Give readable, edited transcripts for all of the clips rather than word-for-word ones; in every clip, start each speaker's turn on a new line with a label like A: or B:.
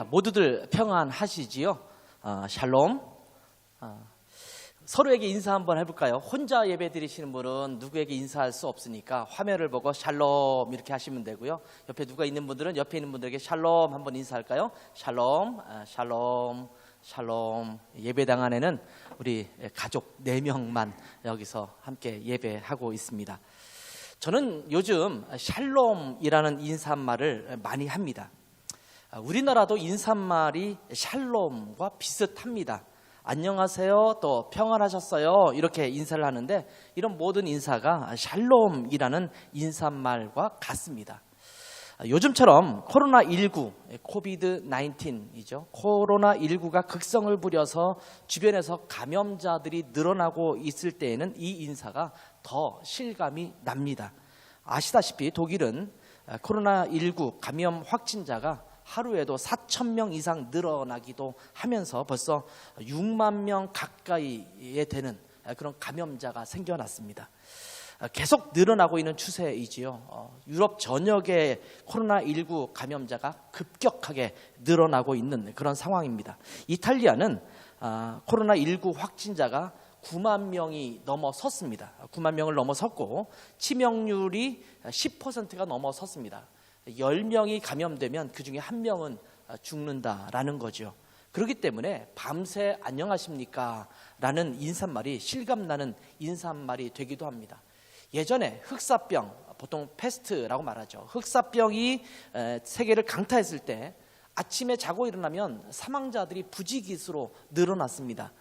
A: 모두들 평안하시지요? 샬롬. 서로에게 인사 한번 해볼까요? 혼자 예배 드리시는 분은 누구에게 인사할 수 없으니까 화면을 보고 샬롬 이렇게 하시면 되고요. 옆에 누가 있는 분들은 옆에 있는 분들에게 샬롬 한번 인사할까요? 샬롬, 샬롬, 샬롬. 예배당 안에는 우리 가족 4명만 여기서 함께 예배하고 있습니다. 저는 요즘 샬롬이라는 인사말을 많이 합니다. 우리나라도 인사말이 샬롬과 비슷합니다. 안녕하세요, 또 평안하셨어요 이렇게 인사를 하는데 이런 모든 인사가 샬롬이라는 인사말과 같습니다. 요즘처럼 코로나19, 코비드-19이죠. 코로나19가 극성을 부려서 주변에서 감염자들이 늘어나고 있을 때에는 이 인사가 더 실감이 납니다. 아시다시피 독일은 코로나19 감염 확진자가 하루에도 4,000명 이상 늘어나기도 하면서 벌써 6만 명 가까이에 되는 그런 감염자가 생겨났습니다. 계속 늘어나고 있는 추세이지요. 유럽 전역의 코로나19 감염자가 급격하게 늘어나고 있는 그런 상황입니다. 이탈리아는 코로나19 확진자가 9만 명이 넘어섰습니다. 9만 명을 넘어섰고 치명률이 10%가 넘어섰습니다. 10명이 감염되면 그 중에 1명은 죽는다라는 거죠. 그렇기 때문에 밤새 안녕하십니까? 라는 인사말이 실감나는 인사말이 되기도 합니다. 예전에 흑사병, 보통 패스트라고 말하죠. 흑사병이 세계를 강타했을 때 아침에 자고 일어나면 사망자들이 부지기수로 늘어났습니다.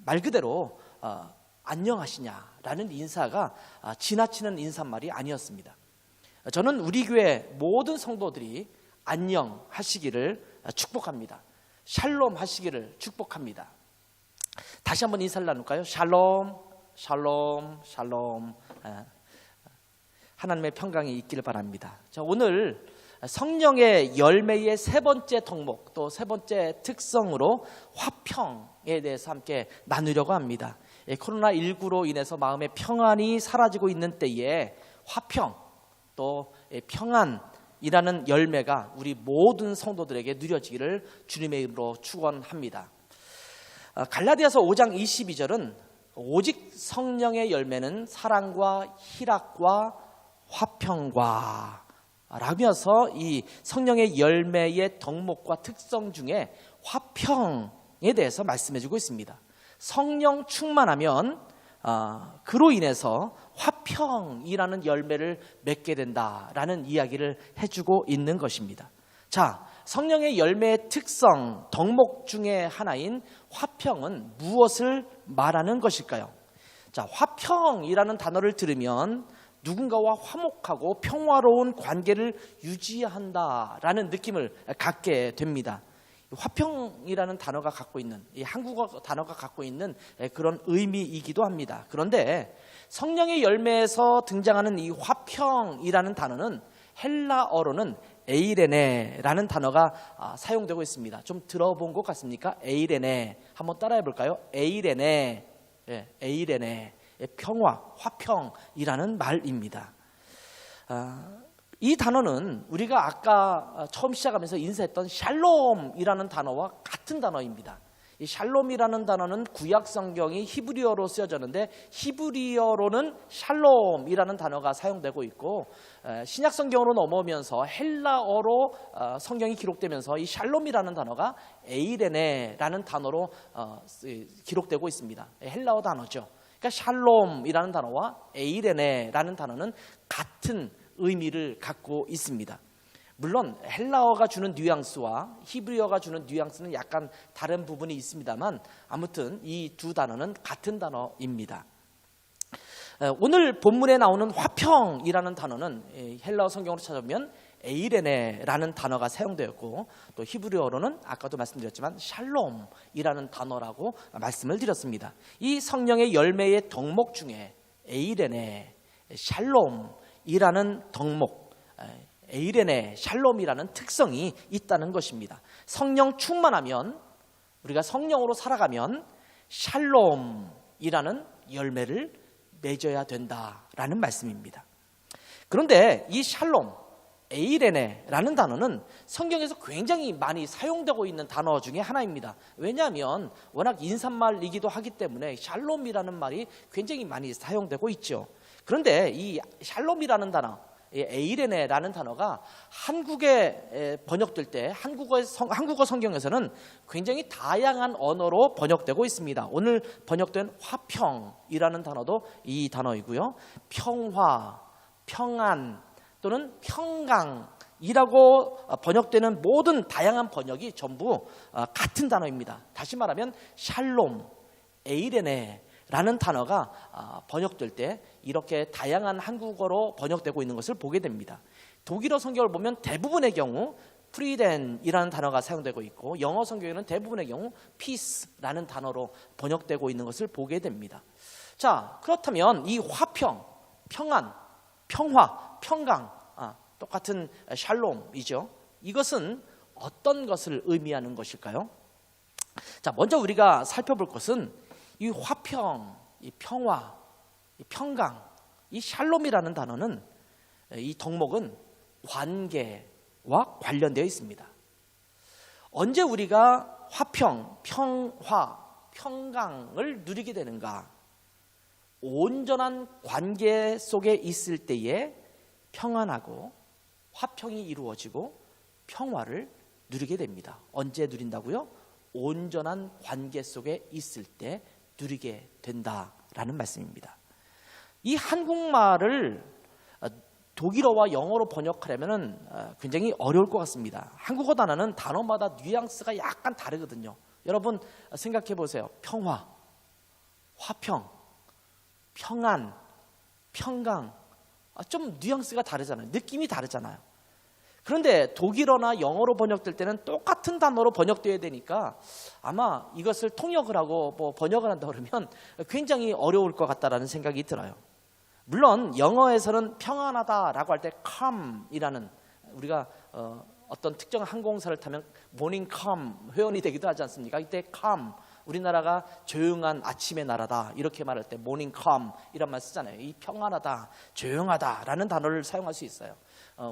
A: 말 그대로 안녕하시냐라는 인사가 지나치는 인사말이 아니었습니다. 저는 우리 교회 모든 성도들이 안녕하시기를 축복합니다. 샬롬 하시기를 축복합니다. 다시 한번 인사를 나눌까요? 샬롬, 샬롬, 샬롬. 하나님의 평강이 있기를 바랍니다. 자, 오늘 성령의 열매의 세 번째 덕목, 또 세 번째 특성으로 화평에 대해서 함께 나누려고 합니다. 코로나19로 인해서 마음의 평안이 사라지고 있는 때에 화평, 또 평안이라는 열매가 우리 모든 성도들에게 누려지기를 주님의 이름으로 축원합니다. 갈라디아서 5장 22절은 오직 성령의 열매는 사랑과 희락과 화평과 라면서 이 성령의 열매의 덕목과 특성 중에 화평에 대해서 말씀해주고 있습니다. 성령 충만하면 그로 인해서 화평이라는 열매를 맺게 된다라는 이야기를 해주고 있는 것입니다. 자, 성령의 열매의 특성, 덕목 중에 하나인 화평은 무엇을 말하는 것일까요? 자, 화평이라는 단어를 들으면 누군가와 화목하고 평화로운 관계를 유지한다라는 느낌을 갖게 됩니다. 화평이라는 단어가 갖고 있는, 이 한국어 단어가 갖고 있는 그런 의미이기도 합니다. 그런데 성령의 열매에서 등장하는 이 화평이라는 단어는 헬라어로는 에이레네라는 단어가 사용되고 있습니다. 좀 들어본 것 같습니까? 에이레네. 한번 따라해 볼까요? 에이레네. 에이레네. 평화, 화평이라는 말입니다. 이 단어는 우리가 아까 처음 시작하면서 인사했던 샬롬이라는 단어와 같은 단어입니다. 이 샬롬이라는 단어는 구약 성경이 히브리어로 쓰여졌는데 히브리어로는 샬롬이라는 단어가 사용되고 있고 신약 성경으로 넘어오면서 헬라어로 성경이 기록되면서 이 샬롬이라는 단어가 에이레네라는 단어로 기록되고 있습니다. 헬라어 단어죠. 그러니까 샬롬이라는 단어와 에이레네라는 단어는 같은 의미를 갖고 있습니다. 물론 헬라어가 주는 뉘앙스와 히브리어가 주는 뉘앙스는 약간 다른 부분이 있습니다만 아무튼 이 두 단어는 같은 단어입니다. 오늘 본문에 나오는 화평이라는 단어는 헬라어 성경으로 찾아보면 에이레네라는 단어가 사용되었고 또 히브리어로는 아까도 말씀드렸지만 샬롬이라는 단어라고 말씀을 드렸습니다. 이 성령의 열매의 덕목 중에 에이레네, 샬롬이라는 덕목, 에이레네, 샬롬이라는 특성이 있다는 것입니다. 성령 충만하면, 우리가 성령으로 살아가면 샬롬이라는 열매를 맺어야 된다라는 말씀입니다. 그런데 이 샬롬, 에이레네라는 단어는 성경에서 굉장히 많이 사용되고 있는 단어 중에 하나입니다. 왜냐하면 워낙 인사말이기도 하기 때문에 샬롬이라는 말이 굉장히 많이 사용되고 있죠. 그런데 이 샬롬이라는 단어, 에이레네라는 단어가 한국에 번역될 때 한국어 성경에서는 굉장히 다양한 언어로 번역되고 있습니다. 오늘 번역된 화평이라는 단어도 이 단어이고요. 평화, 평안 또는 평강이라고 번역되는 모든 다양한 번역이 전부 같은 단어입니다. 다시 말하면 샬롬, 에이레네라는 단어가 번역될 때 이렇게 다양한 한국어로 번역되고 있는 것을 보게 됩니다. 독일어 성경을 보면 대부분의 경우 프리덴이라는 단어가 사용되고 있고 영어 성경에는 대부분의 경우 peace라는 단어로 번역되고 있는 것을 보게 됩니다. 자, 그렇다면 이 화평, 평안, 평화, 평강, 똑같은 샬롬이죠. 이것은 어떤 것을 의미하는 것일까요? 자, 먼저 우리가 살펴볼 것은 이 화평, 이 평화, 이 평강, 이 샬롬이라는 단어는 이 덕목은 관계와 관련되어 있습니다. 언제 우리가 화평, 평화, 평강을 누리게 되는가? 온전한 관계 속에 있을 때에 평안하고 화평이 이루어지고 평화를 누리게 됩니다. 언제 누린다고요? 온전한 관계 속에 있을 때 누리게 된다라는 말씀입니다. 이 한국말을 독일어와 영어로 번역하려면 굉장히 어려울 것 같습니다. 한국어 단어는 단어마다 뉘앙스가 약간 다르거든요. 여러분 생각해 보세요. 평화, 화평, 평안, 평강, 좀 뉘앙스가 다르잖아요. 느낌이 다르잖아요. 그런데 독일어나 영어로 번역될 때는 똑같은 단어로 번역되어야 되니까 아마 이것을 통역을 하고 번역을 한다 그러면 굉장히 어려울 것 같다라는 생각이 들어요. 물론 영어에서는 평안하다라고 할 때 calm이라는, 우리가 어떤 특정 항공사를 타면 morning calm 회원이 되기도 하지 않습니까? 이때 calm, 우리나라가 조용한 아침의 나라다 이렇게 말할 때 morning calm 이란 말 쓰잖아요. 이 평안하다, 조용하다라는 단어를 사용할 수 있어요.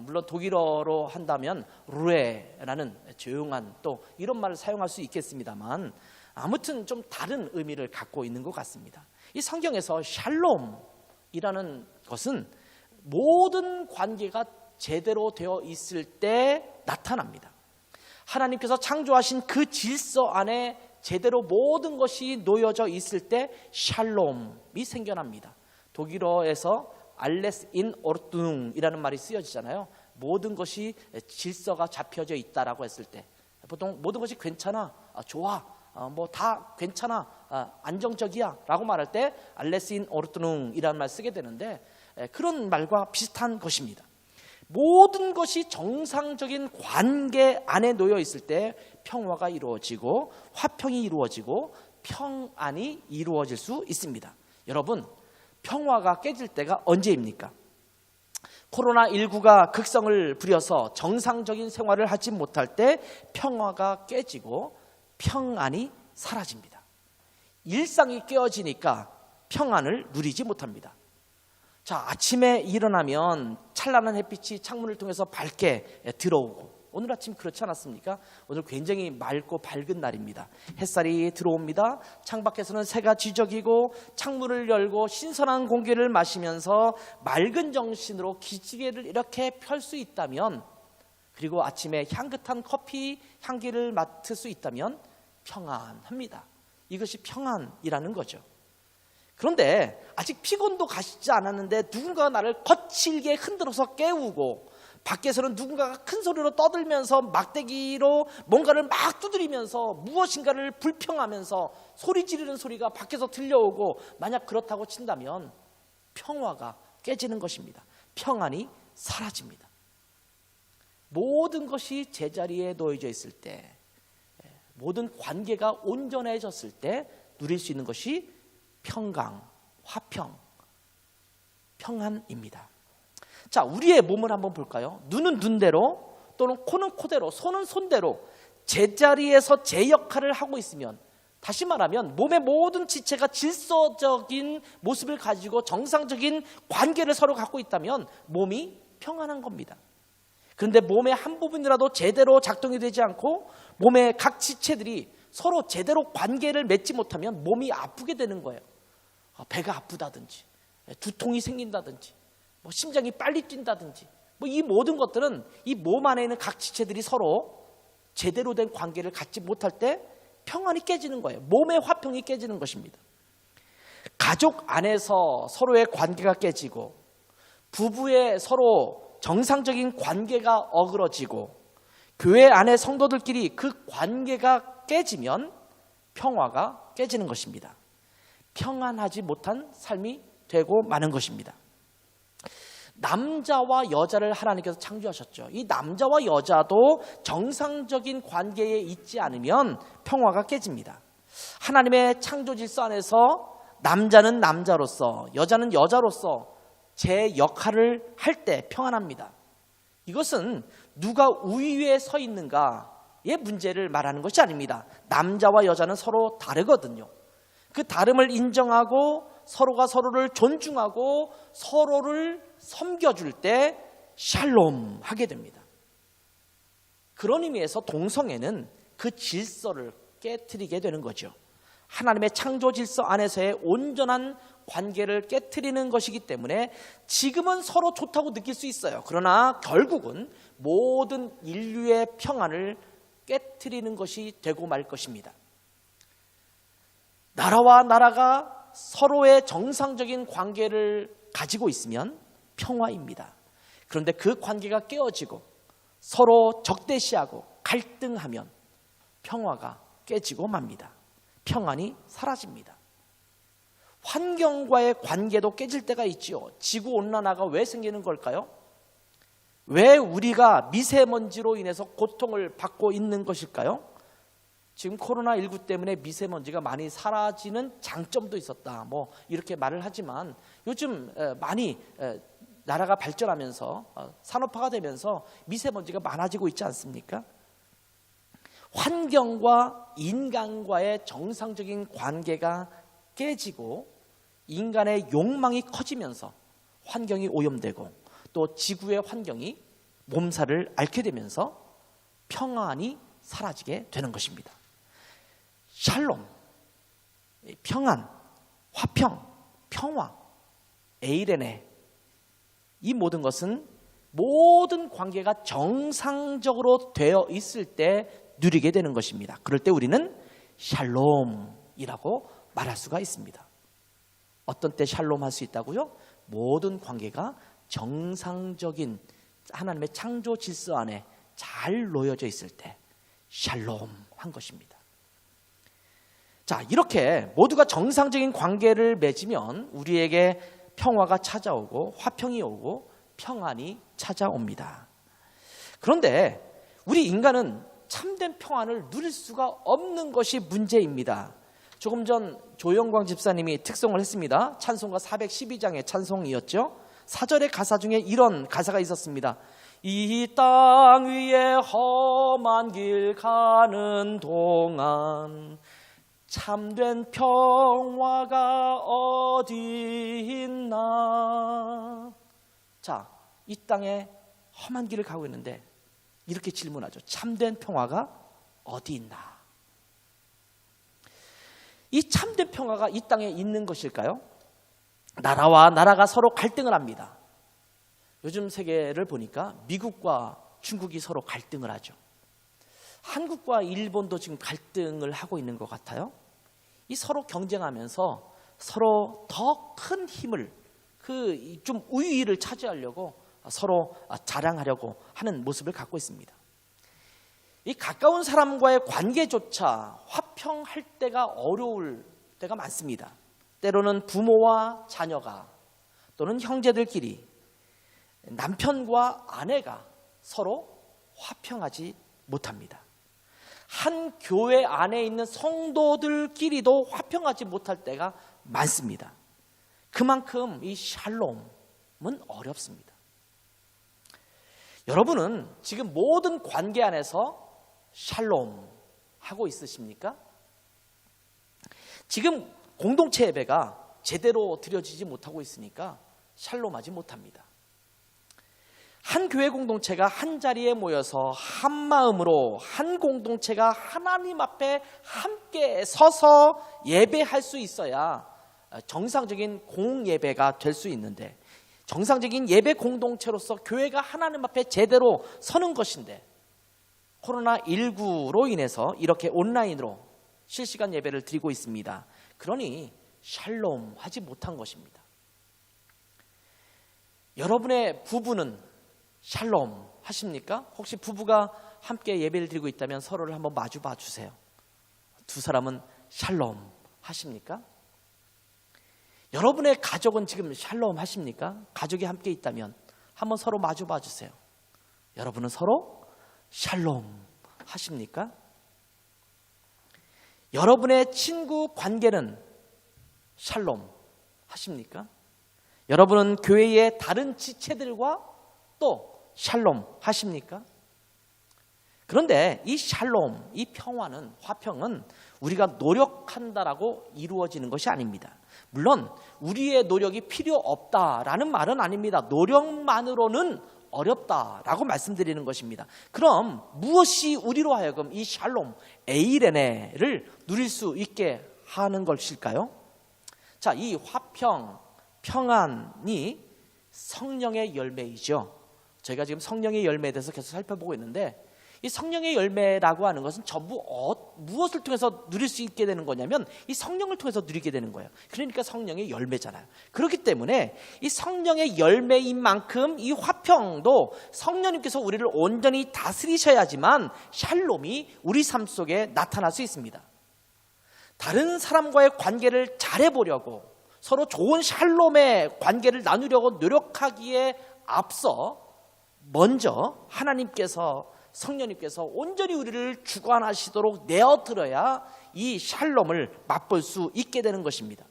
A: 물론 독일어로 한다면 루에라는 조용한, 또 이런 말을 사용할 수 있겠습니다만 아무튼 좀 다른 의미를 갖고 있는 것 같습니다. 이 성경에서 샬롬이라는 것은 모든 관계가 제대로 되어 있을 때 나타납니다. 하나님께서 창조하신 그 질서 안에 제대로 모든 것이 놓여져 있을 때 샬롬이 생겨납니다. 독일어에서 알레스 인 오르투능이라는 말이 쓰여지잖아요. 모든 것이 질서가 잡혀져 있다라고 했을 때 보통 모든 것이 괜찮아, 좋아, 뭐 다 괜찮아, 안정적이야 라고 말할 때 알레스 인 오르투능이라는 말 쓰게 되는데 그런 말과 비슷한 것입니다. 모든 것이 정상적인 관계 안에 놓여 있을 때 평화가 이루어지고 화평이 이루어지고 평안이 이루어질 수 있습니다. 여러분, 평화가 깨질 때가 언제입니까? 코로나19가 극성을 부려서 정상적인 생활을 하지 못할 때 평화가 깨지고 평안이 사라집니다. 일상이 깨어지니까 평안을 누리지 못합니다. 자, 아침에 일어나면 찬란한 햇빛이 창문을 통해서 밝게 들어오고, 오늘 아침 그렇지 않았습니까? 오늘 굉장히 맑고 밝은 날입니다. 햇살이 들어옵니다. 창밖에서는 새가 지저귀고 창문을 열고 신선한 공기를 마시면서 맑은 정신으로 기지개를 이렇게 펼 수 있다면, 그리고 아침에 향긋한 커피 향기를 맡을 수 있다면 평안합니다. 이것이 평안이라는 거죠. 그런데 아직 피곤도 가시지 않았는데 누군가가 나를 거칠게 흔들어서 깨우고, 밖에서는 누군가가 큰 소리로 떠들면서 막대기로 뭔가를 막 두드리면서 무엇인가를 불평하면서 소리 지르는 소리가 밖에서 들려오고, 만약 그렇다고 친다면 평화가 깨지는 것입니다. 평안이 사라집니다. 모든 것이 제자리에 놓여져 있을 때, 모든 관계가 온전해졌을 때 누릴 수 있는 것이 평강, 화평, 평안입니다. 자, 우리의 몸을 한번 볼까요? 눈은 눈대로, 또는 코는 코대로, 손은 손대로 제자리에서 제 역할을 하고 있으면, 다시 말하면 몸의 모든 지체가 질서적인 모습을 가지고 정상적인 관계를 서로 갖고 있다면 몸이 평안한 겁니다. 그런데 몸의 한 부분이라도 제대로 작동이 되지 않고 몸의 각 지체들이 서로 제대로 관계를 맺지 못하면 몸이 아프게 되는 거예요. 배가 아프다든지, 두통이 생긴다든지, 심장이 빨리 뛴다든지, 이 모든 것들은 이 몸 안에 있는 각 지체들이 서로 제대로 된 관계를 갖지 못할 때 평안이 깨지는 거예요. 몸의 화평이 깨지는 것입니다. 가족 안에서 서로의 관계가 깨지고, 부부의 서로 정상적인 관계가 어그러지고, 교회 안의 성도들끼리 그 관계가 깨지면 평화가 깨지는 것입니다. 평안하지 못한 삶이 되고 마는 것입니다. 남자와 여자를 하나님께서 창조하셨죠. 이 남자와 여자도 정상적인 관계에 있지 않으면 평화가 깨집니다. 하나님의 창조 질서 안에서 남자는 남자로서, 여자는 여자로서 제 역할을 할 때 평안합니다. 이것은 누가 우위에 서 있는가의 문제를 말하는 것이 아닙니다. 남자와 여자는 서로 다르거든요. 그 다름을 인정하고 서로가 서로를 존중하고 서로를 섬겨줄 때 샬롬 하게 됩니다. 그런 의미에서 동성애는 그 질서를 깨트리게 되는 거죠. 하나님의 창조 질서 안에서의 온전한 관계를 깨트리는 것이기 때문에 지금은 서로 좋다고 느낄 수 있어요. 그러나 결국은 모든 인류의 평안을 깨트리는 것이 되고 말 것입니다. 나라와 나라가 서로의 정상적인 관계를 가지고 있으면 평화입니다. 그런데 그 관계가 깨어지고 서로 적대시하고 갈등하면 평화가 깨지고 맙니다. 평안이 사라집니다. 환경과의 관계도 깨질 때가 있지요. 지구온난화가 왜 생기는 걸까요? 왜 우리가 미세먼지로 인해서 고통을 받고 있는 것일까요? 지금 코로나19 때문에 미세먼지가 많이 사라지는 장점도 있었다, 이렇게 말을 하지만 요즘 많이 나라가 발전하면서 산업화가 되면서 미세먼지가 많아지고 있지 않습니까? 환경과 인간과의 정상적인 관계가 깨지고 인간의 욕망이 커지면서 환경이 오염되고 또 지구의 환경이 몸살을 앓게 되면서 평안이 사라지게 되는 것입니다. 샬롬, 평안, 화평, 평화, 에이레네, 이 모든 것은 모든 관계가 정상적으로 되어 있을 때 누리게 되는 것입니다. 그럴 때 우리는 샬롬이라고 말할 수가 있습니다. 어떤 때 샬롬 할 수 있다고요? 모든 관계가 정상적인 하나님의 창조 질서 안에 잘 놓여져 있을 때 샬롬 한 것입니다. 자, 이렇게 모두가 정상적인 관계를 맺으면 우리에게 평화가 찾아오고 화평이 오고 평안이 찾아옵니다. 그런데 우리 인간은 참된 평안을 누릴 수가 없는 것이 문제입니다. 조금 전 조영광 집사님이 특송을 했습니다. 찬송가 412장의 찬송이었죠. 4절의 가사 중에 이런 가사가 있었습니다. 이 땅 위에 험한 길 가는 동안 참된 평화가 어디 있나. 자, 이 땅에 험한 길을 가고 있는데 이렇게 질문하죠. 참된 평화가 어디 있나? 이 참된 평화가 이 땅에 있는 것일까요? 나라와 나라가 서로 갈등을 합니다. 요즘 세계를 보니까 미국과 중국이 서로 갈등을 하죠. 한국과 일본도 지금 갈등을 하고 있는 것 같아요. 이 서로 경쟁하면서 서로 더 큰 힘을, 좀 우위를 차지하려고 서로 자랑하려고 하는 모습을 갖고 있습니다. 이 가까운 사람과의 관계조차 화평할 때가 어려울 때가 많습니다. 때로는 부모와 자녀가 또는 형제들끼리, 남편과 아내가 서로 화평하지 못합니다. 한 교회 안에 있는 성도들끼리도 화평하지 못할 때가 많습니다. 그만큼 이 샬롬은 어렵습니다. 여러분은 지금 모든 관계 안에서 샬롬 하고 있으십니까? 지금 공동체 예배가 제대로 드려지지 못하고 있으니까 샬롬하지 못합니다. 한 교회 공동체가 한 자리에 모여서 한 마음으로 한 공동체가 하나님 앞에 함께 서서 예배할 수 있어야 정상적인 공예배가 될 수 있는데, 정상적인 예배 공동체로서 교회가 하나님 앞에 제대로 서는 것인데, 코로나19로 인해서 이렇게 온라인으로 실시간 예배를 드리고 있습니다. 그러니 샬롬 하지 못한 것입니다. 여러분의 부부는 샬롬 하십니까? 혹시 부부가 함께 예배를 드리고 있다면 서로를 한번 마주 봐 주세요. 두 사람은 샬롬 하십니까? 여러분의 가족은 지금 샬롬 하십니까? 가족이 함께 있다면 한번 서로 마주 봐 주세요. 여러분은 서로 샬롬 하십니까? 여러분의 친구 관계는 샬롬 하십니까? 여러분은 교회의 다른 지체들과 또 샬롬 하십니까? 그런데 이 샬롬, 이 평화는, 화평은 우리가 노력한다라고 이루어지는 것이 아닙니다. 물론 우리의 노력이 필요 없다라는 말은 아닙니다. 노력만으로는 어렵다라고 말씀드리는 것입니다. 그럼 무엇이 우리로 하여금 이 샬롬, 에이레네를 누릴 수 있게 하는 것일까요? 자, 이 화평, 평안이 성령의 열매이죠. 저희가 지금 성령의 열매에 대해서 계속 살펴보고 있는데, 이 성령의 열매라고 하는 것은 전부 무엇을 통해서 누릴 수 있게 되는 거냐면 이 성령을 통해서 누리게 되는 거예요. 그러니까 성령의 열매잖아요. 그렇기 때문에 이 성령의 열매인 만큼 이 화평도 성령님께서 우리를 온전히 다스리셔야지만 샬롬이 우리 삶 속에 나타날 수 있습니다. 다른 사람과의 관계를 잘해보려고, 서로 좋은 샬롬의 관계를 나누려고 노력하기에 앞서 먼저 하나님께서, 성령님께서 온전히 우리를 주관하시도록 내어들어야 이 샬롬을 맛볼 수 있게 되는 것입니다.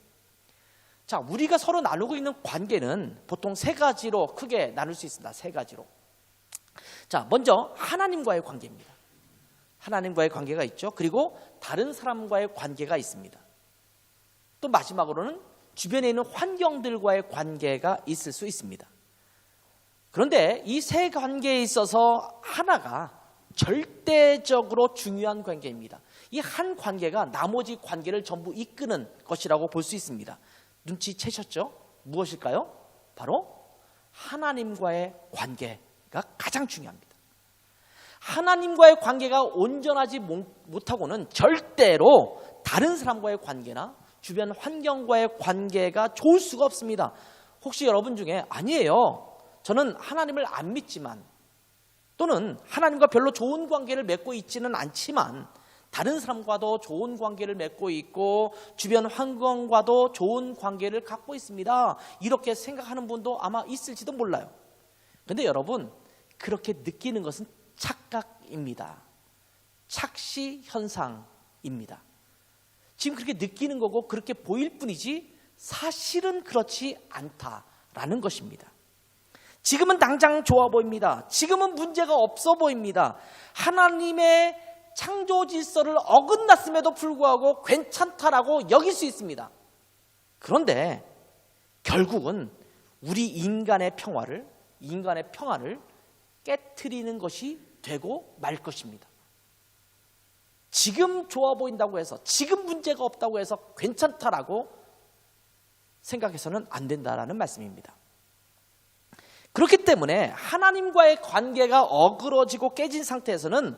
A: 자, 우리가 서로 나누고 있는 관계는 보통 세 가지로 크게 나눌 수 있습니다. 세 가지로. 자, 먼저 하나님과의 관계입니다. 하나님과의 관계가 있죠. 그리고 다른 사람과의 관계가 있습니다. 또 마지막으로는 주변에 있는 환경들과의 관계가 있을 수 있습니다. 그런데 이 세 관계에 있어서 하나가 절대적으로 중요한 관계입니다. 이 한 관계가 나머지 관계를 전부 이끄는 것이라고 볼 수 있습니다. 눈치채셨죠? 무엇일까요? 바로 하나님과의 관계가 가장 중요합니다. 하나님과의 관계가 온전하지 못하고는 절대로 다른 사람과의 관계나 주변 환경과의 관계가 좋을 수가 없습니다. 혹시 여러분 중에 아니에요, 저는 하나님을 안 믿지만, 또는 하나님과 별로 좋은 관계를 맺고 있지는 않지만 다른 사람과도 좋은 관계를 맺고 있고 주변 환경과도 좋은 관계를 갖고 있습니다, 이렇게 생각하는 분도 아마 있을지도 몰라요. 그런데 여러분, 그렇게 느끼는 것은 착각입니다. 착시 현상입니다. 지금 그렇게 느끼는 거고 그렇게 보일 뿐이지 사실은 그렇지 않다라는 것입니다. 지금은 당장 좋아 보입니다. 지금은 문제가 없어 보입니다. 하나님의 창조 질서를 어긋났음에도 불구하고 괜찮다라고 여길 수 있습니다. 그런데 결국은 우리 인간의 평화를 깨트리는 것이 되고 말 것입니다. 지금 좋아 보인다고 해서, 지금 문제가 없다고 해서 괜찮다라고 생각해서는 안 된다라는 말씀입니다. 그렇기 때문에 하나님과의 관계가 어그러지고 깨진 상태에서는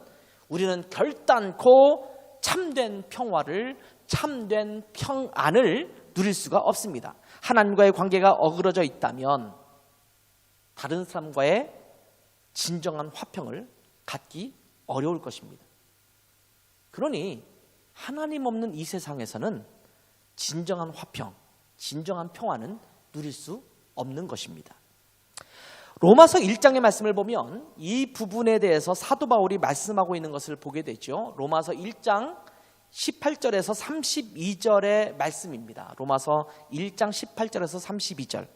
A: 우리는 결단코 참된 평화를, 참된 평안을 누릴 수가 없습니다. 하나님과의 관계가 어그러져 있다면 다른 사람과의 진정한 화평을 갖기 어려울 것입니다. 그러니 하나님 없는 이 세상에서는 진정한 화평, 진정한 평화는 누릴 수 없는 것입니다. 로마서 1장의 말씀을 보면 이 부분에 대해서 사도 바울이 말씀하고 있는 것을 보게 되죠. 로마서 1장 18절에서 32절의 말씀입니다. 로마서 1장 18절에서 32절.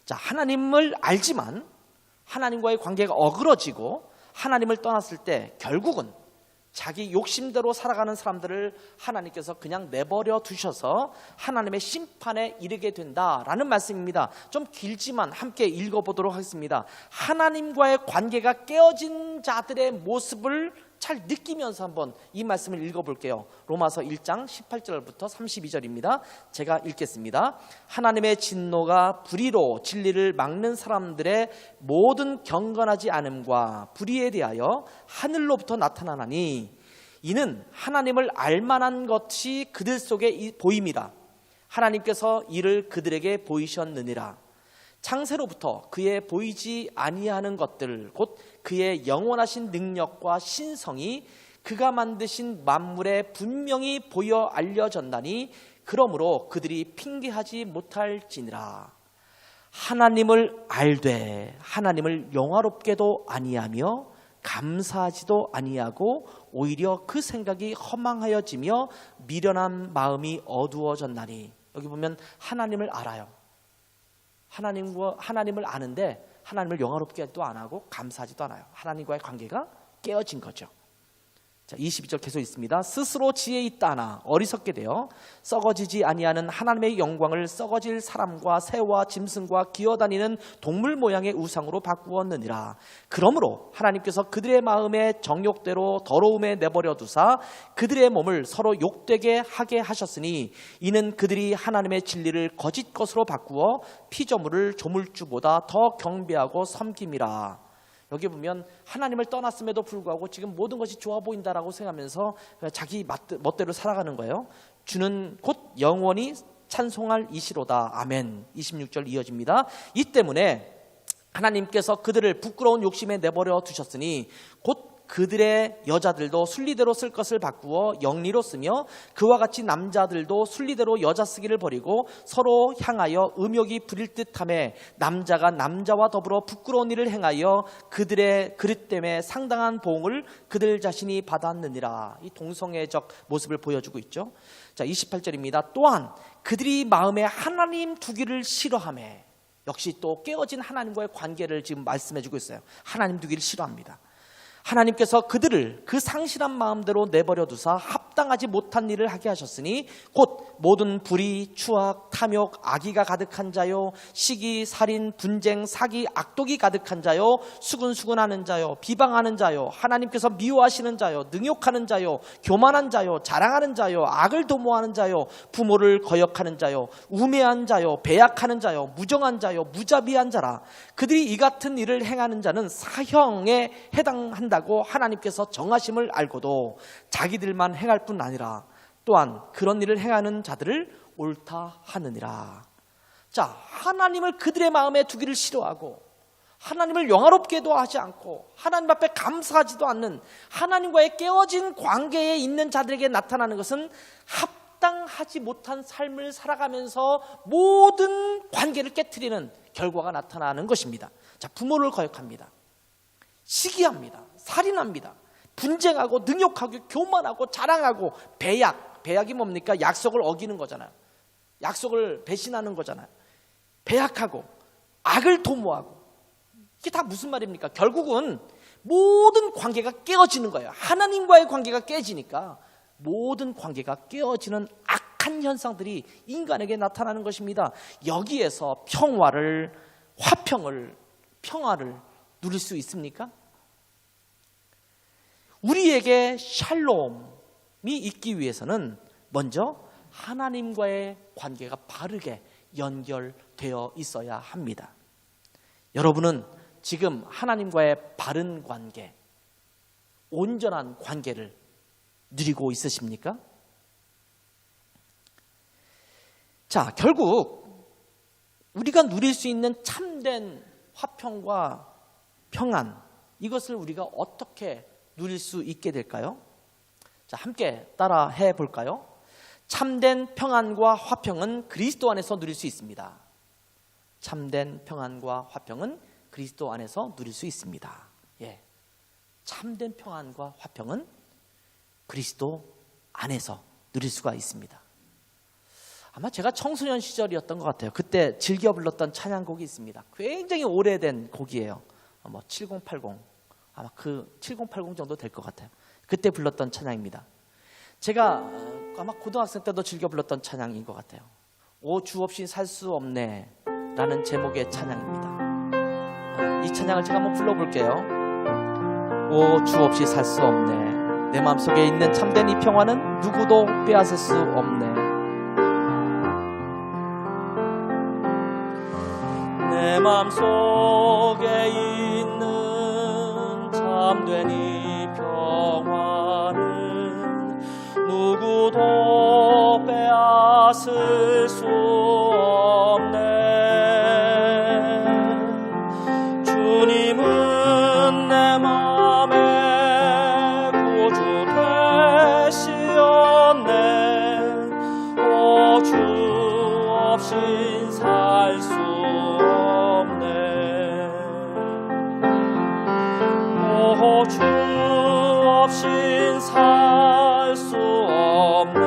A: 자, 하나님을 알지만 하나님과의 관계가 어그러지고 하나님을 떠났을 때 결국은 자기 욕심대로 살아가는 사람들을 하나님께서 그냥 내버려 두셔서 하나님의 심판에 이르게 된다라는 말씀입니다. 좀 길지만 함께 읽어보도록 하겠습니다. 하나님과의 관계가 깨어진 자들의 모습을 잘 느끼면서 한번 이 말씀을 읽어볼게요. 로마서 1장 18절부터 32절입니다. 제가 읽겠습니다. 하나님의 진노가 불의로 진리를 막는 사람들의 모든 경건하지 않음과 불의에 대하여 하늘로부터 나타나나니 이는 하나님을 알만한 것이 그들 속에 보임이라. 하나님께서 이를 그들에게 보이셨느니라. 창세로부터 그의 보이지 아니하는 것들 곧 그의 영원하신 능력과 신성이 그가 만드신 만물에 분명히 보여 알려졌나니 그러므로 그들이 핑계하지 못할지니라. 하나님을 알되 하나님을 영화롭게도 아니하며 감사하지도 아니하고 오히려 그 생각이 허망하여지며 미련한 마음이 어두워졌나니. 여기 보면 하나님을 알아요. 하나님을 아는데 하나님을 영화롭게도 안 하고 감사하지도 않아요. 하나님과의 관계가 깨어진 거죠. 자, 22절 계속 있습니다. 스스로 지혜 있다 하나 어리석게 되어 썩어지지 아니하는 하나님의 영광을 썩어질 사람과 새와 짐승과 기어다니는 동물 모양의 우상으로 바꾸었느니라. 그러므로 하나님께서 그들의 마음의 정욕대로 더러움에 내버려 두사 그들의 몸을 서로 욕되게 하게 하셨으니 이는 그들이 하나님의 진리를 거짓 것으로 바꾸어 피조물을 조물주보다 더 경배하고 섬김이라. 여기 보면 하나님을 떠났음에도 불구하고 지금 모든 것이 좋아 보인다라고 생각하면서 자기 멋대로 살아가는 거예요. 주는 곧 영원히 찬송할 이시로다. 아멘. 26절 이어집니다. 이 때문에 하나님께서 그들을 부끄러운 욕심에 내버려 두셨으니 곧 그들의 여자들도 순리대로 쓸 것을 바꾸어 영리로 쓰며 그와 같이 남자들도 순리대로 여자 쓰기를 버리고 서로 향하여 음욕이 부릴 듯하며 남자가 남자와 더불어 부끄러운 일을 행하여 그들의 그릇 때문에 상당한 보응을 그들 자신이 받았느니라. 이 동성애적 모습을 보여주고 있죠. 자, 28절입니다. 또한 그들이 마음에 하나님 두기를 싫어하며, 역시 또 깨어진 하나님과의 관계를 지금 말씀해주고 있어요. 하나님 두기를 싫어합니다. 하나님께서 그들을 그 상실한 마음대로 내버려 두사 합당하지 못한 일을 하게 하셨으니 곧 모든 불의, 추악, 탐욕, 악의가 가득한 자요, 시기, 살인, 분쟁, 사기, 악독이 가득한 자요, 수근수근하는 자요, 비방하는 자요, 하나님께서 미워하시는 자요, 능욕하는 자요, 교만한 자요, 자랑하는 자요, 악을 도모하는 자요, 부모를 거역하는 자요, 우매한 자요, 배약하는 자요, 무정한 자요, 무자비한 자라. 그들이 이 같은 일을 행하는 자는 사형에 해당한다고 하나님께서 정하심을 알고도 자기들만 행할 뿐 아니라 또한 그런 일을 행하는 자들을 옳다 하느니라. 자, 하나님을 그들의 마음에 두기를 싫어하고 하나님을 영화롭게도 하지 않고 하나님 앞에 감사하지도 않는 하나님과의 깨어진 관계에 있는 자들에게 나타나는 것은 합당하지 못한 삶을 살아가면서 모든 관계를 깨트리는 결과가 나타나는 것입니다. 자, 부모를 거역합니다. 시기합니다. 살인합니다. 분쟁하고 능욕하고 교만하고 자랑하고 배약이 뭡니까? 약속을 어기는 거잖아요. 약속을 배신하는 거잖아요. 배약하고 악을 도모하고, 이게 다 무슨 말입니까? 결국은 모든 관계가 깨어지는 거예요. 하나님과의 관계가 깨지니까 모든 관계가 깨어지는 악한 현상들이 인간에게 나타나는 것입니다. 여기에서 평화를 누릴 수 있습니까? 우리에게 샬롬이 있기 위해서는 먼저 하나님과의 관계가 바르게 연결되어 있어야 합니다. 여러분은 지금 하나님과의 바른 관계, 온전한 관계를 누리고 있으십니까? 자, 결국 우리가 누릴 수 있는 참된 화평과 평안, 이것을 우리가 어떻게 누릴 수 있게 될까요? 자, 함께 따라 해볼까요? 참된 평안과 화평은 그리스도 안에서 누릴 수 있습니다. 참된 평안과 화평은 그리스도 안에서 누릴 수 있습니다. 예, 참된 평안과 화평은 그리스도 안에서 누릴 수가 있습니다. 아마 제가 청소년 시절이었던 것 같아요. 그때 즐겨 불렀던 찬양곡이 있습니다. 굉장히 오래된 곡이에요. 7080, 아마 그 7080 정도 될 것 같아요. 그때 불렀던 찬양입니다. 제가 아마 고등학생 때도 즐겨 불렀던 찬양인 것 같아요. 오 주 없이 살 수 없네 라는 제목의 찬양입니다. 이 찬양을 제가 한번 불러볼게요. 오 주 없이 살 수 없네, 내 마음속에 있는 참된 이 평화는 누구도 빼앗을 수 없네. 내 마음속에 있는 참된 이 평화는 누구도 빼앗을 수 없네. 주님은 내 맘에 구주 되시었네. 오 주 없인 살 수 없네. 오 주 없인 살 수 없네.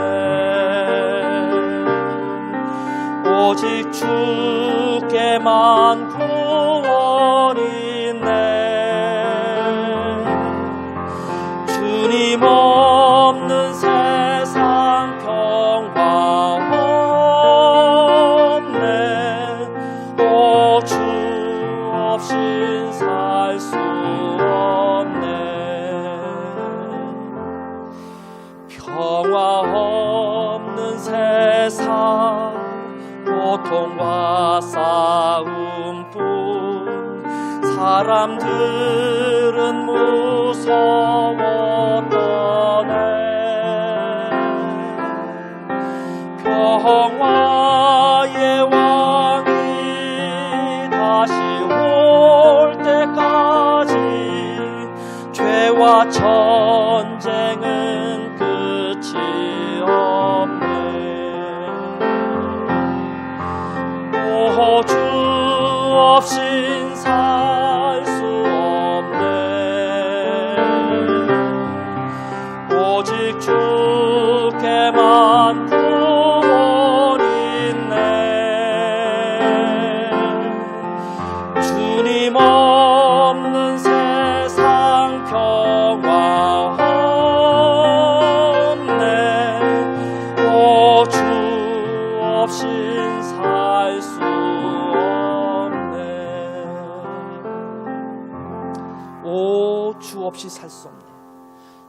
A: 오직 주께만 구원이 있네. 주님 없는 세상 평화 없네. 오 주 없인 살 수 없네. 평화 없는 세상 고통과 싸움뿐, 사람들은 무서웠더네. 평화의 왕이 다시 올 때까지 죄와 전쟁은 끝이 없네. 오 주 없인 살 수 없네. 오직 주께만 구원이 있네. 주님 없는 세상 평화 없네. 오 주 없인 살 수 오 주 없이 살 수 없네.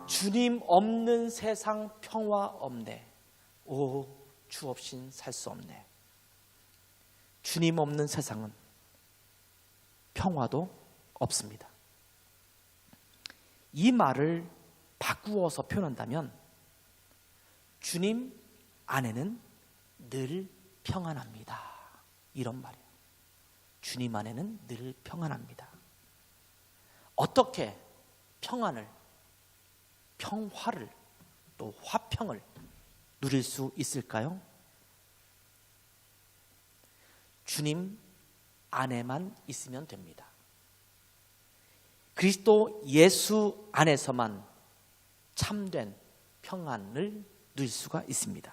A: 주님 없는 세상 평화 없네. 오 주 없인 살 수 없네. 주님 없는 세상은 평화도 없습니다. 이 말을 바꾸어서 표현한다면 주님 안에는 늘 평안합니다, 이런 말이에요. 주님 안에는 늘 평안합니다. 어떻게 평안을, 평화를, 또 화평을 누릴 수 있을까요? 주님 안에만 있으면 됩니다. 그리스도 예수 안에서만 참된 평안을 누릴 수가 있습니다.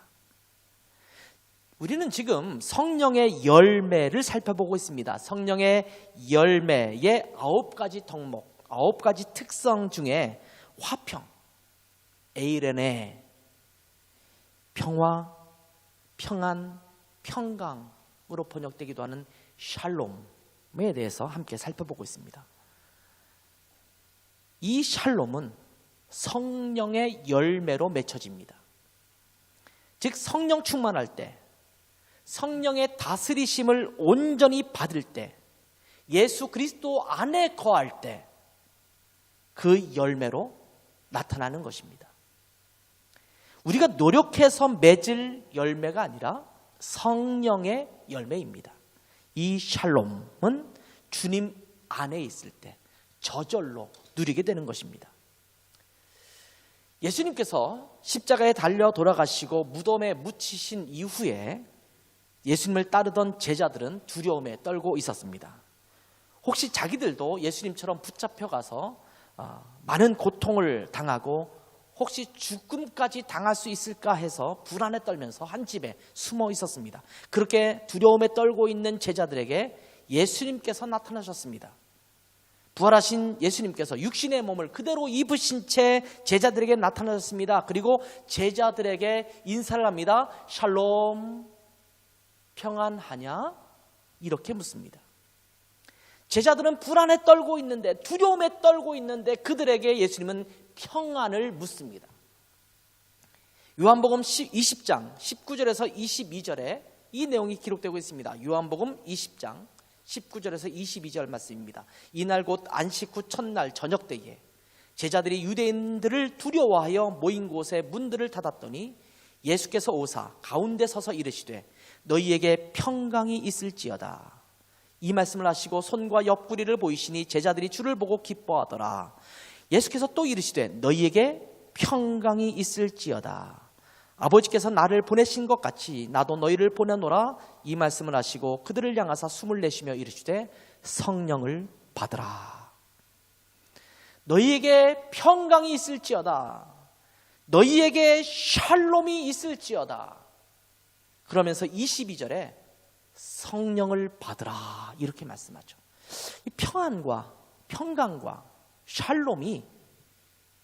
A: 우리는 지금 성령의 열매를 살펴보고 있습니다. 성령의 열매의 9가지 덕목, 9가지 특성 중에 화평, 에이레네, 평화, 평안, 평강으로 번역되기도 하는 샬롬에 대해서 함께 살펴보고 있습니다. 이 샬롬은 성령의 열매로 맺혀집니다. 즉 성령 충만할 때, 성령의 다스리심을 온전히 받을 때, 예수 그리스도 안에 거할 때 그 열매로 나타나는 것입니다. 우리가 노력해서 맺을 열매가 아니라 성령의 열매입니다. 이 샬롬은 주님 안에 있을 때 저절로 누리게 되는 것입니다. 예수님께서 십자가에 달려 돌아가시고 무덤에 묻히신 이후에 예수님을 따르던 제자들은 두려움에 떨고 있었습니다. 혹시 자기들도 예수님처럼 붙잡혀가서 많은 고통을 당하고 혹시 죽음까지 당할 수 있을까 해서 불안에 떨면서 한 집에 숨어 있었습니다. 그렇게 두려움에 떨고 있는 제자들에게 예수님께서 나타나셨습니다. 부활하신 예수님께서 육신의 몸을 그대로 입으신 채 제자들에게 나타나셨습니다. 그리고 제자들에게 인사를 합니다. 샬롬, 평안하냐? 이렇게 묻습니다. 제자들은 불안에 떨고 있는데, 두려움에 떨고 있는데 그들에게 예수님은 평안을 묻습니다. 요한복음 20장 19절에서 22절에 이 내용이 기록되고 있습니다. 요한복음 20장 19절에서 22절 말씀입니다. 이날 곧 안식 후 첫날 저녁 때에 제자들이 유대인들을 두려워하여 모인 곳에 문들을 닫았더니 예수께서 오사 가운데 서서 이르시되 너희에게 평강이 있을지어다. 이 말씀을 하시고 손과 옆구리를 보이시니 제자들이 주를 보고 기뻐하더라. 예수께서 또 이르시되 너희에게 평강이 있을지어다. 아버지께서 나를 보내신 것 같이 나도 너희를 보내노라. 이 말씀을 하시고 그들을 향하사 숨을 내쉬며 이르시되 성령을 받으라. 너희에게 평강이 있을지어다. 너희에게 샬롬이 있을지어다. 그러면서 22절에 성령을 받으라 이렇게 말씀하죠. 이 평안과 평강과 샬롬이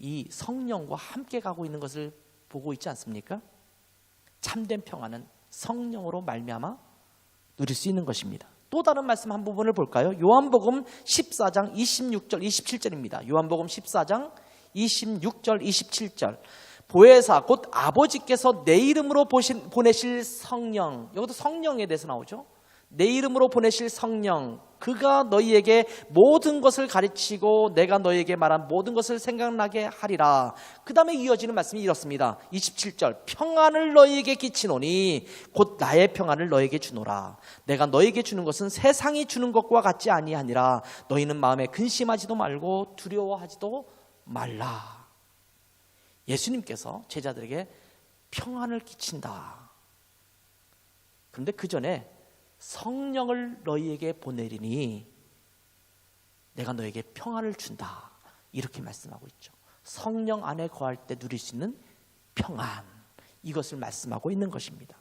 A: 이 성령과 함께 가고 있는 것을 보고 있지 않습니까? 참된 평안은 성령으로 말미암아 누릴 수 있는 것입니다. 또 다른 말씀 한 부분을 볼까요? 요한복음 14장 26절 27절입니다. 요한복음 14장 26절 27절. 보혜사 곧 아버지께서 내 이름으로 보내실 성령, 여기도 성령에 대해서 나오죠. 내 이름으로 보내실 성령, 그가 너희에게 모든 것을 가르치고 내가 너희에게 말한 모든 것을 생각나게 하리라. 그 다음에 이어지는 말씀이 이렇습니다. 27절 평안을 너희에게 끼치노니 곧 나의 평안을 너희에게 주노라. 내가 너희에게 주는 것은 세상이 주는 것과 같지 아니하니라. 너희는 마음에 근심하지도 말고 두려워하지도 말라. 예수님께서 제자들에게 평안을 끼친다. 그런데 그 전에 성령을 너희에게 보내리니 내가 너에게 평안을 준다. 이렇게 말씀하고 있죠. 성령 안에 거할 때 누릴 수 있는 평안, 이것을 말씀하고 있는 것입니다.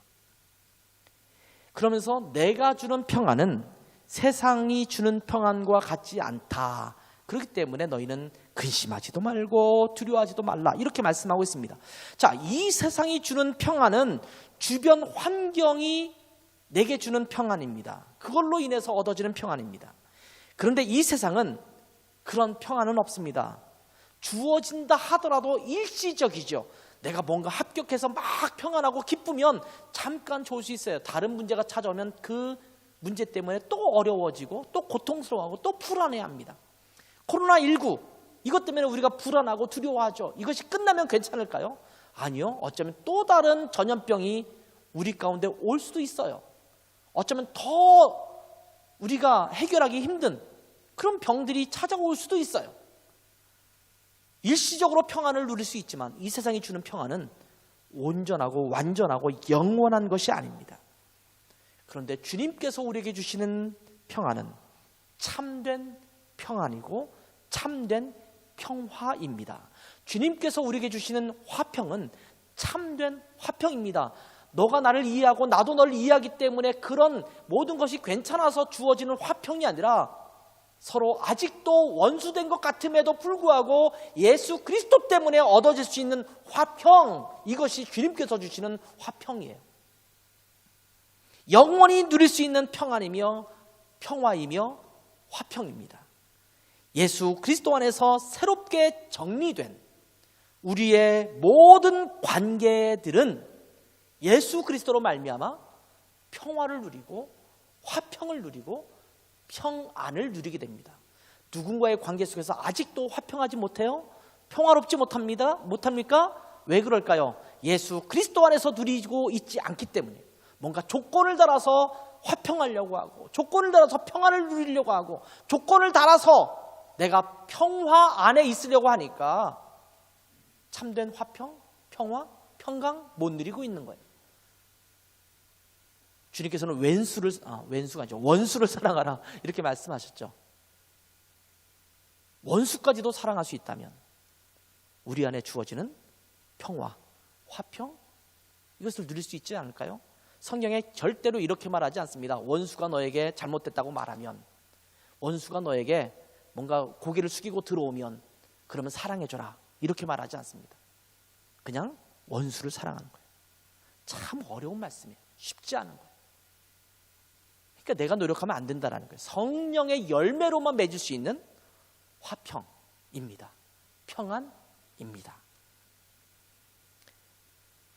A: 그러면서 내가 주는 평안은 세상이 주는 평안과 같지 않다. 그렇기 때문에 너희는 근심하지도 말고 두려워하지도 말라. 이렇게 말씀하고 있습니다. 자, 이 세상이 주는 평안은 주변 환경이 내게 주는 평안입니다. 그걸로 인해서 얻어지는 평안입니다. 그런데 이 세상은 그런 평안은 없습니다. 주어진다 하더라도 일시적이죠. 내가 뭔가 합격해서 막 평안하고 기쁘면 잠깐 좋을 수 있어요. 다른 문제가 찾아오면 그 문제 때문에 또 어려워지고 또 고통스러워하고 또 불안해합니다. 코로나19 이것 때문에 우리가 불안하고 두려워하죠. 이것이 끝나면 괜찮을까요? 아니요. 어쩌면 또 다른 전염병이 우리 가운데 올 수도 있어요. 어쩌면 더 우리가 해결하기 힘든 그런 병들이 찾아올 수도 있어요. 일시적으로 평안을 누릴 수 있지만 이 세상이 주는 평안은 온전하고 완전하고 영원한 것이 아닙니다. 그런데 주님께서 우리에게 주시는 평안은 참된 평안이고 참된 평화입니다. 주님께서 우리에게 주시는 화평은 참된 화평입니다. 너가 나를 이해하고 나도 너를 이해하기 때문에 그런 모든 것이 괜찮아서 주어지는 화평이 아니라 서로 아직도 원수된 것 같음에도 불구하고 예수 그리스도 때문에 얻어질 수 있는 화평, 이것이 주님께서 주시는 화평이에요. 영원히 누릴 수 있는 평안이며 평화이며 화평입니다. 예수 그리스도 안에서 새롭게 정리된 우리의 모든 관계들은 예수 그리스도로 말미암아 평화를 누리고 화평을 누리고 평안을 누리게 됩니다. 누군가의 관계 속에서 아직도 화평하지 못해요? 평화롭지 못합니까? 왜 그럴까요? 예수 그리스도 안에서 누리고 있지 않기 때문에 뭔가 조건을 달아서 화평하려고 하고 조건을 달아서 평안을 누리려고 하고 조건을 달아서 내가 평화 안에 있으려고 하니까 참된 화평, 평화, 평강 못 누리고 있는 거예요. 주님께서는 원수를 사랑하라 이렇게 말씀하셨죠. 원수까지도 사랑할 수 있다면 우리 안에 주어지는 평화, 화평 이것을 누릴 수 있지 않을까요? 성경에 절대로 이렇게 말하지 않습니다. 원수가 너에게 잘못됐다고 말하면, 원수가 너에게 뭔가 고개를 숙이고 들어오면 그러면 사랑해줘라 이렇게 말하지 않습니다. 그냥 원수를 사랑하는 거예요. 참 어려운 말씀이에요. 쉽지 않은 거예요. 그러니까 내가 노력하면 안 된다라는 거예요. 성령의 열매로만 맺을 수 있는 화평입니다. 평안입니다.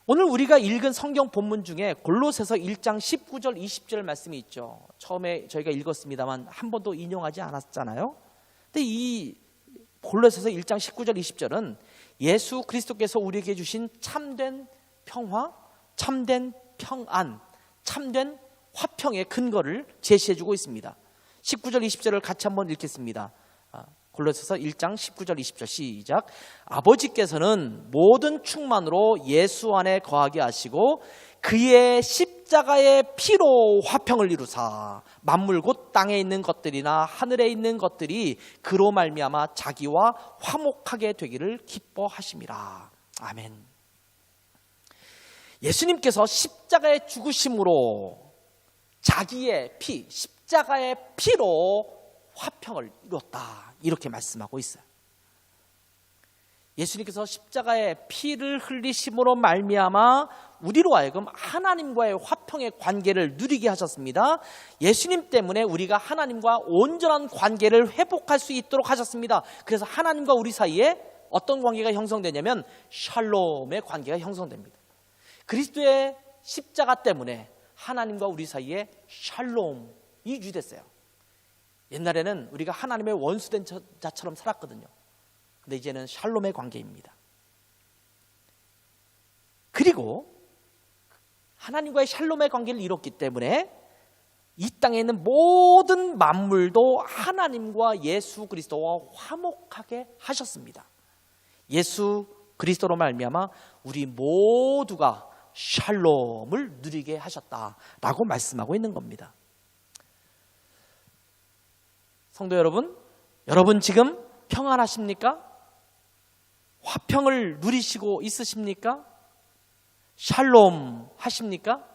A: 오늘 우리가 읽은 성경 본문 중에 골로새서 1장 19절 20절 말씀이 있죠. 처음에 저희가 읽었습니다만 한 번도 인용하지 않았잖아요. 근데 이 골로새서 1장 19절 20절은 예수 그리스도께서 우리에게 주신 참된 평화, 참된 평안, 참된 화평의 근거를 제시해주고 있습니다. 19절 20절을 같이 한번 읽겠습니다. 골로새서 1장 19절 20절 시작. 아버지께서는 모든 충만으로 예수 안에 거하게 하시고 그의 십자가의 피로 화평을 이루사 만물 곧 땅에 있는 것들이나 하늘에 있는 것들이 그로 말미암아 자기와 화목하게 되기를 기뻐하심이라. 아멘. 예수님께서 십자가의 죽으심으로 자기의 피, 십자가의 피로 화평을 이뤘다 이렇게 말씀하고 있어요. 예수님께서 십자가의 피를 흘리심으로 말미암아 우리로 하여금 하나님과의 화평의 관계를 누리게 하셨습니다. 예수님 때문에 우리가 하나님과 온전한 관계를 회복할 수 있도록 하셨습니다. 그래서 하나님과 우리 사이에 어떤 관계가 형성되냐면 샬롬의 관계가 형성됩니다. 그리스도의 십자가 때문에 하나님과 우리 사이에 샬롬이 유지됐어요. 옛날에는 우리가 하나님의 원수된 자처럼 살았거든요. 근데 이제는 샬롬의 관계입니다. 그리고 하나님과의 샬롬의 관계를 이뤘기 때문에 이 땅에 있는 모든 만물도 하나님과 예수 그리스도와 화목하게 하셨습니다. 예수 그리스도로 말미암아 우리 모두가 샬롬을 누리게 하셨다라고 말씀하고 있는 겁니다. 성도 여러분, 여러분 지금 평안하십니까? 화평을 누리시고 있으십니까? 샬롬 하십니까?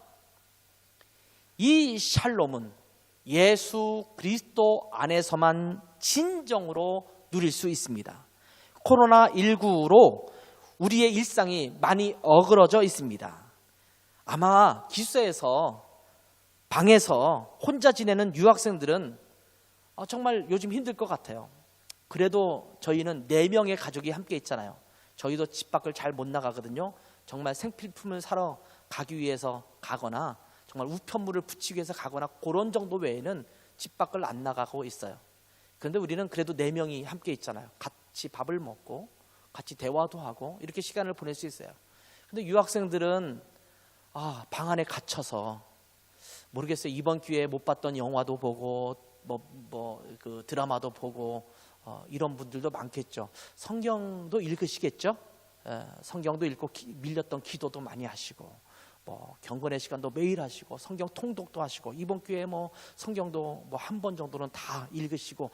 A: 이 샬롬은 예수 그리스도 안에서만 진정으로 누릴 수 있습니다. 코로나19로 우리의 일상이 많이 어그러져 있습니다. 아마 기숙사에서 방에서 혼자 지내는 유학생들은 정말 요즘 힘들 것 같아요. 그래도 저희는 4명의 가족이 함께 있잖아요. 저희도 집 밖을 잘 못 나가거든요. 정말 생필품을 사러 가기 위해서 가거나 정말 우편물을 붙이기 위해서 가거나 그런 정도 외에는 집 밖을 안 나가고 있어요. 그런데 우리는 그래도 4명이 함께 있잖아요. 같이 밥을 먹고 같이 대화도 하고 이렇게 시간을 보낼 수 있어요. 근데 유학생들은 방 안에 갇혀서 모르겠어요. 이번 기회에 못 봤던 영화도 보고 그 드라마도 보고 이런 분들도 많겠죠. 성경도 읽으시겠죠. 성경도 읽고 밀렸던 기도도 많이 하시고 경건의 시간도 매일 하시고 성경 통독도 하시고 이번 기회에 성경도 한 번 정도는 다 읽으시고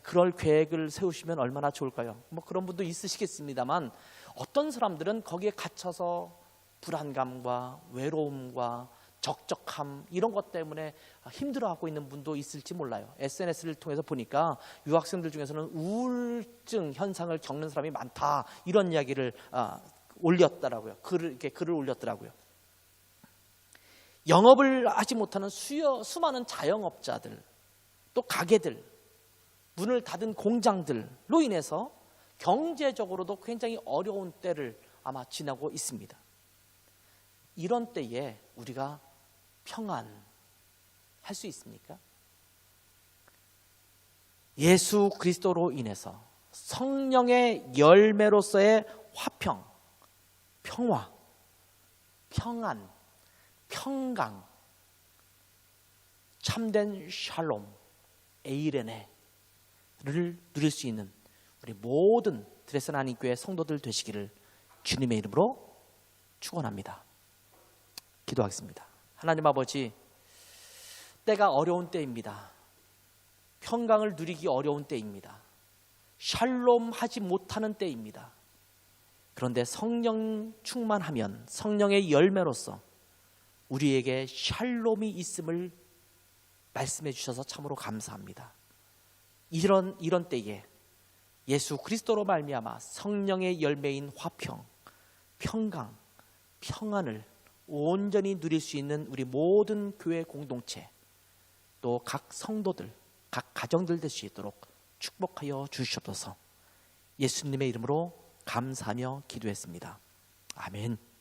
A: 그럴 계획을 세우시면 얼마나 좋을까요? 그런 분도 있으시겠습니다만 어떤 사람들은 거기에 갇혀서 불안감과 외로움과 적적함 이런 것 때문에 힘들어하고 있는 분도 있을지 몰라요. SNS를 통해서 보니까 유학생들 중에서는 우울증 현상을 겪는 사람이 많다 이런 이야기를 올렸더라고요. 글을 올렸더라고요. 영업을 하지 못하는 수많은 자영업자들 또 가게들 문을 닫은 공장들로 인해서 경제적으로도 굉장히 어려운 때를 아마 지나고 있습니다. 이런 때에 우리가 평안할 수 있습니까? 예수 그리스도로 인해서 성령의 열매로서의 화평, 평화, 평안, 평강, 참된 샬롬, 에이레네를 누릴 수 있는 우리 모든 드레스 하나님 교회 성도들 되시기를 주님의 이름으로 축원합니다. 기도하겠습니다. 하나님 아버지, 때가 어려운 때입니다. 평강을 누리기 어려운 때입니다. 샬롬 하지 못하는 때입니다. 그런데 성령 충만하면 성령의 열매로서 우리에게 샬롬이 있음을 말씀해 주셔서 참으로 감사합니다. 이런 때에 예수 그리스도로 말미암아 성령의 열매인 화평, 평강, 평안을 온전히 누릴 수 있는 우리 모든 교회 공동체, 또 각 성도들, 각 가정들 될 수 있도록 축복하여 주시옵소서. 예수님의 이름으로 감사하며 기도했습니다. 아멘.